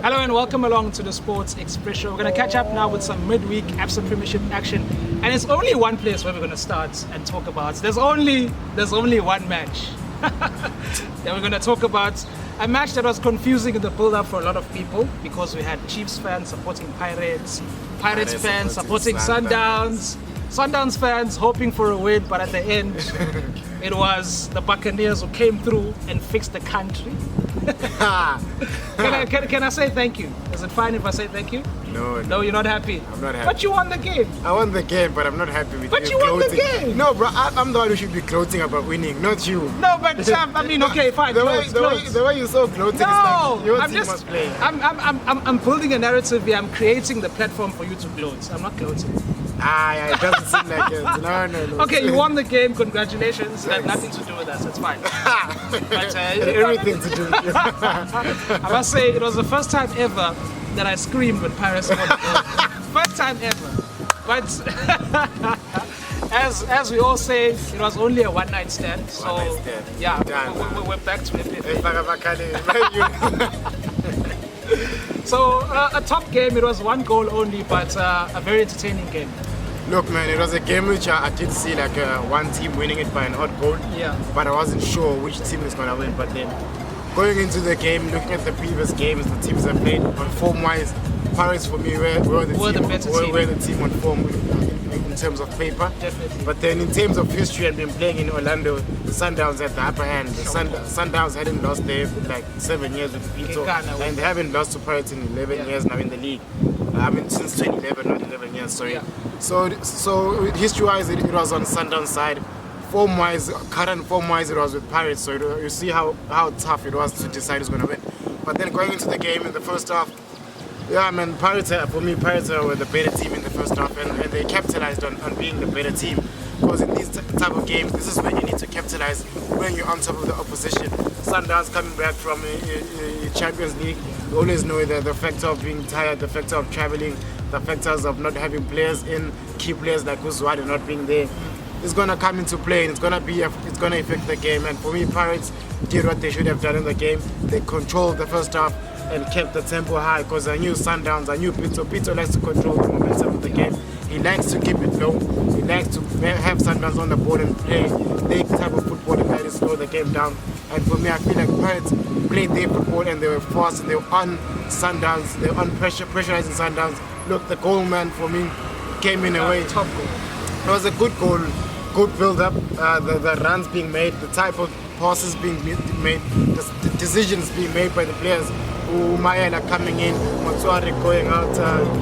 Hello and welcome along to the Sports Express Show. We're going to catch up now with some midweek Absa Premiership action, and it's only one place where we're going to start and talk about. There's only one match that we're going to talk about. A match that was confusing in the build-up for a lot of people because we had Chiefs fans supporting Pirates fans supporting Sundowns, Sundowns fans hoping for a win, but at the end, it was the Buccaneers who came through and fixed the country. Can I say thank you? Is it fine if I say thank you? No, you're not happy? I'm not happy. But you won the game. I won the game, but I'm not happy with But you won the game. No, bro, I'm the one who should be gloating about winning, not you. No, but I mean, okay, fine. The way you're so gloating is like your team was playing. I'm building a narrative here. I'm creating the platform for you to gloat. I'm not gloating. Yeah, it doesn't seem like it. No. Okay, you won the game. Congratulations. It had nothing to do with us. It's fine. But, everything to do with you. I must say, it was the first time ever that I screamed when Paris won the goal. First time ever. But as we all say, it was only a one-night stand. So yeah, we're back to it. So a top game. It was one goal only, but a very entertaining game. Look, man, it was a game which I did see like one team winning it by an odd goal. Yeah. But I wasn't sure which team is going to win. But then going into the game, looking at the previous games, the teams that played on form-wise, Pirates for me were the team on form in terms of paper. Definitely. But then in terms of history and been playing in Orlando, the Sundowns had the upper hand. The Sundowns hadn't lost there for like 7 years with Vito, and they haven't lost to Pirates in 11 years now in the league. I mean, since 2011, not 11 years, sorry. Yeah. So history-wise, it was on Sundowns' side. Form-wise, current form-wise, it was with Pirates. So you see how tough it was to decide who's going to win. But then going into the game in the first half, yeah, man, Pirates were the better team in the first half, and they capitalized on being the better team. Because in these type of games, this is when you need to capitalize when you're on top of the opposition. Sundowns coming back from a Champions League, you always know that the factor of being tired, the factor of traveling, the factors of not having players in, key players like Uzwadi not being there. It's going to come into play, and it's going to affect the game. And for me, Pirates did what they should have done in the game. They controlled the first half and kept the tempo high, because I knew Sundowns, I knew Pito likes to control the momentum of the game. He likes to keep it low. He likes to have Sundowns on the board and play their type of football and try to slow the game down. And for me, I feel like Pirates played their football and they were fast and they were on Sundowns. They were on pressurizing Sundowns. Look, the goal, man, for me came in a way. Top goal. It was a good goal, good build-up. The runs being made, the type of passes being made, the decisions being made by the players. Umayela coming in, Matsuari going out,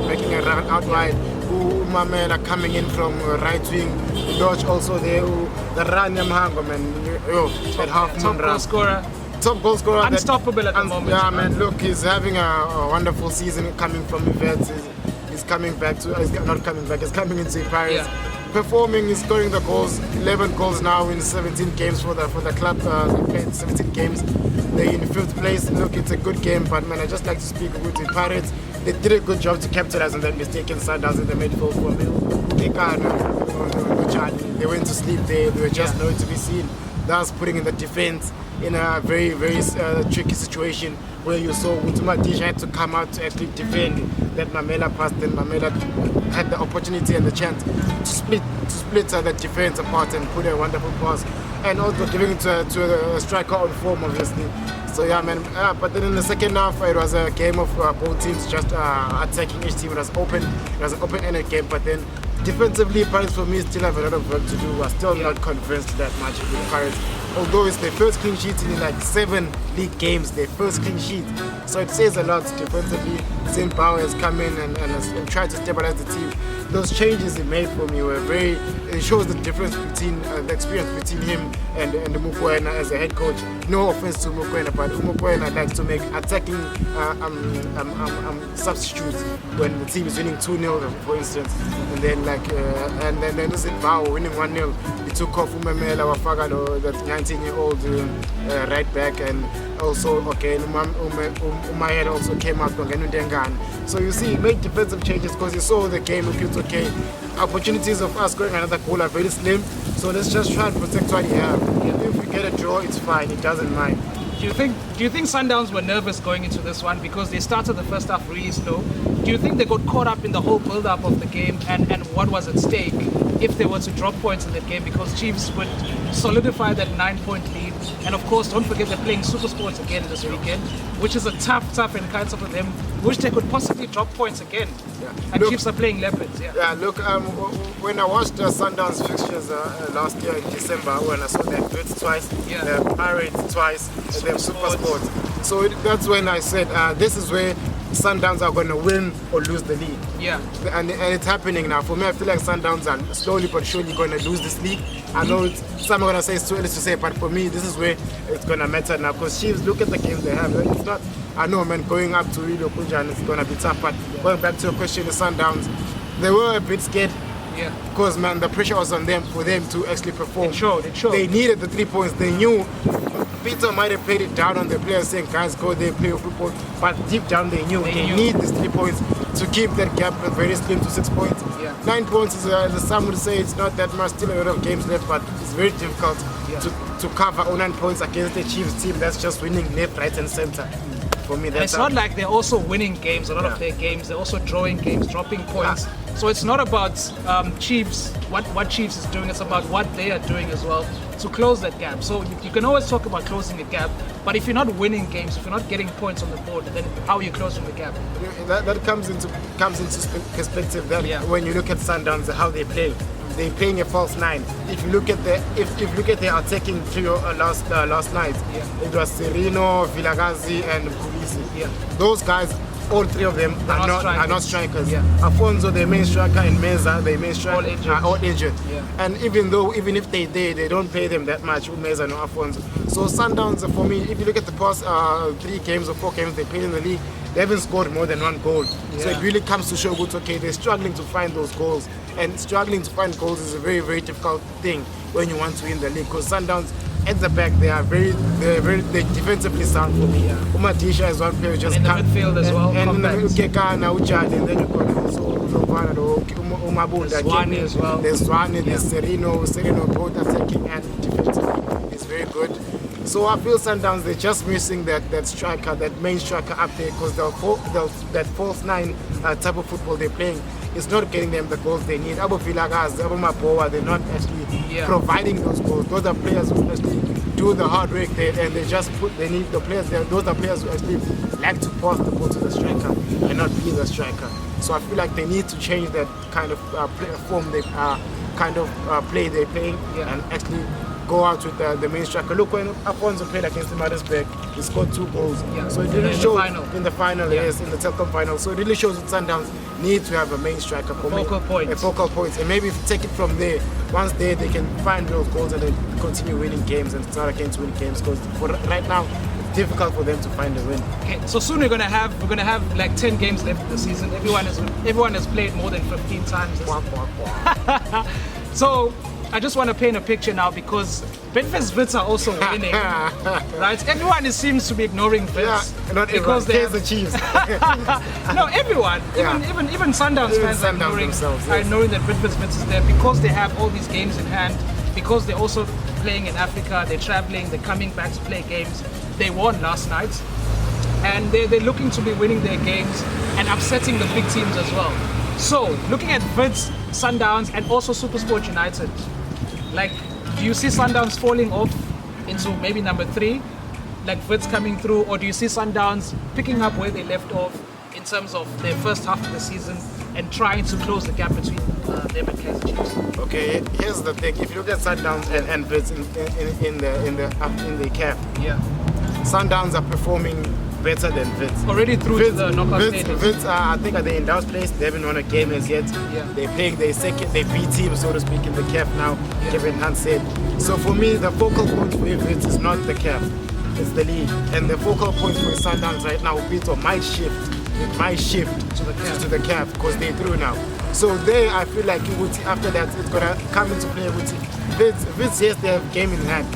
making a run out wide. Umamela coming in from right wing. Dodge also there. The run Yamhango, man. That half-moon run. Top goal scorer. Unstoppable at the moment. Yeah, man. Look, he's having a wonderful season coming from events. He's coming back to. He's not coming back. He's coming into Paris. Yeah. Performing, he's scoring the goals. 11 goals now in 17 games for the club. They played 17 games. They're in 5th place. Look, it's a good game, but man, I just like to speak with the Pirates. They did a good job to capitalize on that mistake in Sundowns in the midfield for me. They went to sleep there. They were just nowhere to be seen. That was putting in the defense in a very, very tricky situation where you saw Utuma Dish had to come out to actually defend that Mamela passed. Then Mamela had the opportunity and the chance to split the defense apart and put a wonderful pass, and also giving it to a striker on form, obviously. So yeah, man. But then in the second half, it was a game of both teams just attacking each team. It was open. It was an open-ended game. But then defensively, Pirates for me still have a lot of work to do. I'm still not convinced that much with Pirates. Although it's their first clean sheet in like 7 league games, their first clean sheet. So it says a lot defensively. St. Bauer has come in and tried to stabilize the team. Those changes he made for me were it shows the difference between the experience between him and Mukwena as a head coach. No offense to Mukwena, but Mukwena likes to make attacking substitutes when the team is winning 2-0, for instance. And then this is Bauer winning 1-0. He took off Umamela Wafagalo, that 19-year-old right back, and also Umayela also came out from Genudengane. So you see, he made defensive changes because he saw the game looked okay. Opportunities of us scoring another goal are very slim, so let's just try and protect what we have. If we get a draw, it's fine, it doesn't mind. Do you think Sundowns were nervous going into this one because they started the first half really slow? Do you think they got caught up in the whole build-up of the game and what was at stake if they were to drop points in that game, because Chiefs would solidify that 9-point lead? And of course, don't forget they're playing Super Sports again this weekend, which is a tough encounter for them, which they could possibly drop points again. Yeah. And Look, Chiefs are playing Leopards. Yeah, look, when I watched Sundowns fixtures last year in December, when I saw them Brits twice, the Pirates twice, and them Super Sports. So that's when I said, this is where Sundowns are going to win or lose the league. Yeah. And it's happening now. For me, I feel like Sundowns are slowly but surely going to lose this league. I know some are going to say it's too early to say, but for me, this is where it's going to matter now. Because Chiefs, look at the games they have. It's not, I know, man, going up to Rio Kunjan, it's going to be tough. But going back to your question, the Sundowns, they were a bit scared. Yeah. Because, man, the pressure was on them for them to actually perform. It showed. They needed the 3 points. They knew Peter might have played it down on the players saying, guys, go there, play football. But deep down, they knew they need these 3 points to keep that gap very slim to 6 points. Yeah. 9 points is, some would say, it's not that much, still a lot of games left, but it's very difficult to cover all 9 points against the Chiefs team that's just winning left, right, and center. For me, that's it's not like they're also winning games. A lot of their games, they're also drawing games, dropping points. So it's not about Chiefs, what Chiefs is doing. It's about what they are doing as well to close that gap. So you can always talk about closing the gap, but if you're not winning games, if you're not getting points on the board, then how are you closing the gap? That comes into perspective. That when you look at Sundowns, how they play. They're playing a false 9. If you look at their attacking trio last night, it was Serino, Villagazi, and Pulisi. Those guys, all 3 of them are not strikers. Afonso, their main striker, and Meza, their main striker, are all injured. And even if they don't pay them that much, Meza and Afonso. So Sundowns, for me, if you look at the past 3 games or 4 games they played in the league, they haven't scored more than 1 goal. So it really comes to show good, okay, they're struggling to find those goals. And struggling to find goals is a very, very difficult thing when you want to win the league. Because Sundowns, at the back, they're defensively sound for me. Umadisha is one player who just can't. In the midfield as well. And then Ukekana, Uchad, and then you've got also Umabunda. There's Swani as well. There's Swani, there's Serino, both attacking and defensively. It's very good. So I feel Sundowns, they're just missing that striker, that main striker up there, because that false 9 type of football they're playing is not getting them the goals they need. Abu Filagas, Abu Mapoa, they're not actually providing those goals. Those are players who actually do the hard work there, and they need the players there. Those are players who actually like to pass the ball to the striker and not be the striker. So I feel like they need to change that kind of form they play they're playing and actually go out with the main striker. Look, when Afonso played against the Maritzburg, he scored 2 goals. So it really shows in the final, yes, in the Telkom final. So it really shows that Sundowns need to have a main striker, a focal point, and maybe if you take it from there, once they can find those goals and then continue winning games and start again to win games. Because right now, it's difficult for them to find a win. Okay, so soon we're gonna have like 10 games left in the season. Everyone has played more than 15 times. So I just want to paint a picture now, because Bedford's Wits are also winning, right? Everyone seems to be ignoring Wits because they have the Chiefs. No, everyone, even Sundowns fans are knowing that Bedford's Wits is there because they have all these games in hand, because they're also playing in Africa, they're traveling, they're coming back to play games. They won last night, and they're looking to be winning their games and upsetting the big teams as well. So, looking at Wits, Sundowns, and also SuperSport United, like, do you see Sundowns falling off into maybe number 3, like Wits coming through, or do you see Sundowns picking up where they left off in terms of their first half of the season and trying to close the gap between them and Kaizer Chiefs? Okay, here's the thing. If you look at Sundowns and Wits in the cap, Sundowns are performing better than Wits. Already through to the knockout stages. Wits, I think, are they in last place. They haven't won a game as yet. They're playing their B team, so to speak, in the CAF now. Kevin Hunt said. So for me, the focal point for Wits is not the CAF, it's the league. And the focal point for Sundowns right now, Peter, might shift to the CAF because they're through now. So there, I feel like after that, it's gonna come into play with Wits. Yes, they have game in hand.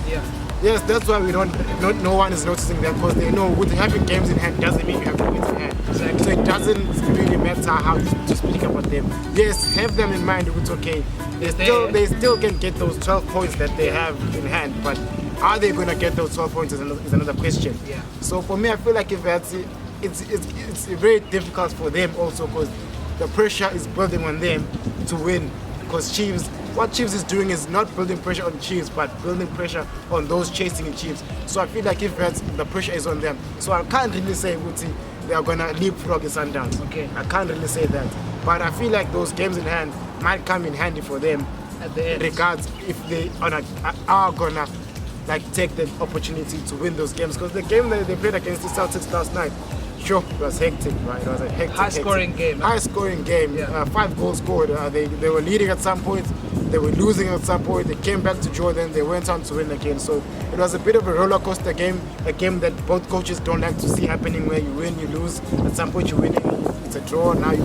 Yes, that's why no one is noticing that, because they know with having games in hand doesn't mean you have points in hand. Exactly. So it doesn't really matter how to speak about them. Yes, have them in mind, it's okay. They still can get those 12 points that they have in hand, but Are they going to get those 12 points is another question. Yeah. So for me, I feel like if it's very difficult for them also because the pressure is building on them to win. Because what Chiefs is doing is not building pressure on Chiefs, but building pressure on those chasing Chiefs. So I feel like if the pressure is on them, so I can't really say Uti, they are gonna leapfrog the Sundowns. Okay. I can't really say that, but I feel like those games in hand might come in handy for them At the end. regards if they are gonna like take the opportunity to win those games. Because the game that they played against the Celtics last night, sure, it was hectic, right? It was a High-scoring game. High-scoring game. Yeah. 5 goals scored. They were leading at some point. They were losing at some point. They came back to Jordan. They went on to win again. So it was a bit of a roller coaster game. A game that both coaches don't like to see happening, where you win, you lose. At some point, you're winning. It's a draw. Now you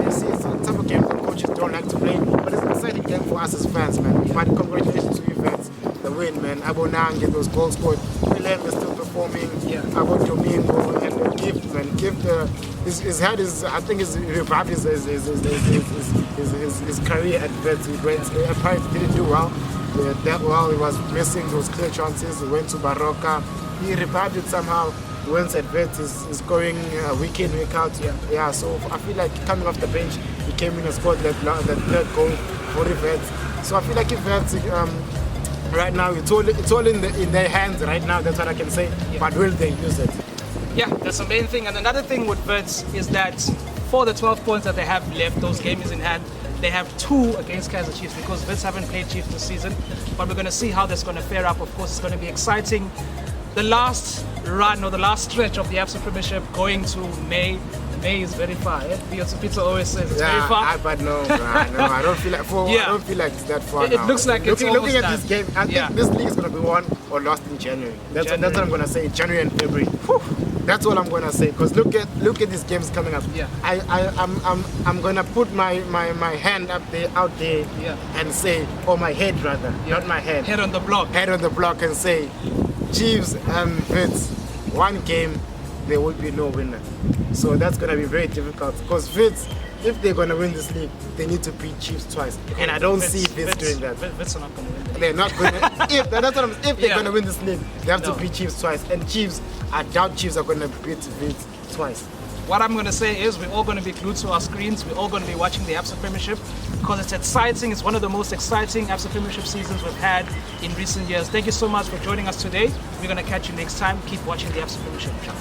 it's a type of game that coaches don't like to play. But it's an exciting game for us as fans, man. But congratulations to you fans. The win, man. Abonang get those goals scored. Willem is still performing. Yeah. About Domingo and the Gift, man. Gift, his head is, I think, his revived his career at Vets. He went, apparently didn't do well. That well, he was missing those clear chances. He went to Baroka. He revived it somehow. Went at Vets is scoring week in, week out. Yeah. So I feel like coming off the bench, he came in and scored that third goal for the Vets. So I feel like if Vets, right now, it's all in their hands right now. That's what I can say. Yeah. But will they use it? Yeah, that's the main thing. And another thing with Wits is that for the 12 points that they have left, those games in hand, they have 2 against Kaizer Chiefs because Wits haven't played Chiefs this season. But we're going to see how that's going to fare up. Of course, it's going to be exciting. The last run or the last stretch of the Absa Premiership going to May. May is very far. Pizza always says it's very far. But no, I don't feel like I don't feel like it's that far It now. looks like it's looking almost at done. this game. I think this league is going to be won or lost in January. That's what I'm going to say. January and February. Whew. That's all I'm going to say. Because look at these games coming up. Yeah. I'm going to put my hand out there and say, or my head rather, not my head. Head on the block. Head on the block and say, Chiefs and Vits, one game, there will be no winner. So that's going to be very difficult because Vits, if they're going to win this league, they need to beat Chiefs twice. And I don't see Vits doing that. Vits are not going to win. They're not going to. If they're going to win this league, they have to beat Chiefs twice. And Chiefs, I doubt Chiefs are going to beat Vits twice. What I'm going to say is we're all going to be glued to our screens. We're all going to be watching the Absa Premiership because it's exciting. It's one of the most exciting Absa Premiership seasons we've had in recent years. Thank you so much for joining us today. We're going to catch you next time. Keep watching the Absa Premiership. Ciao.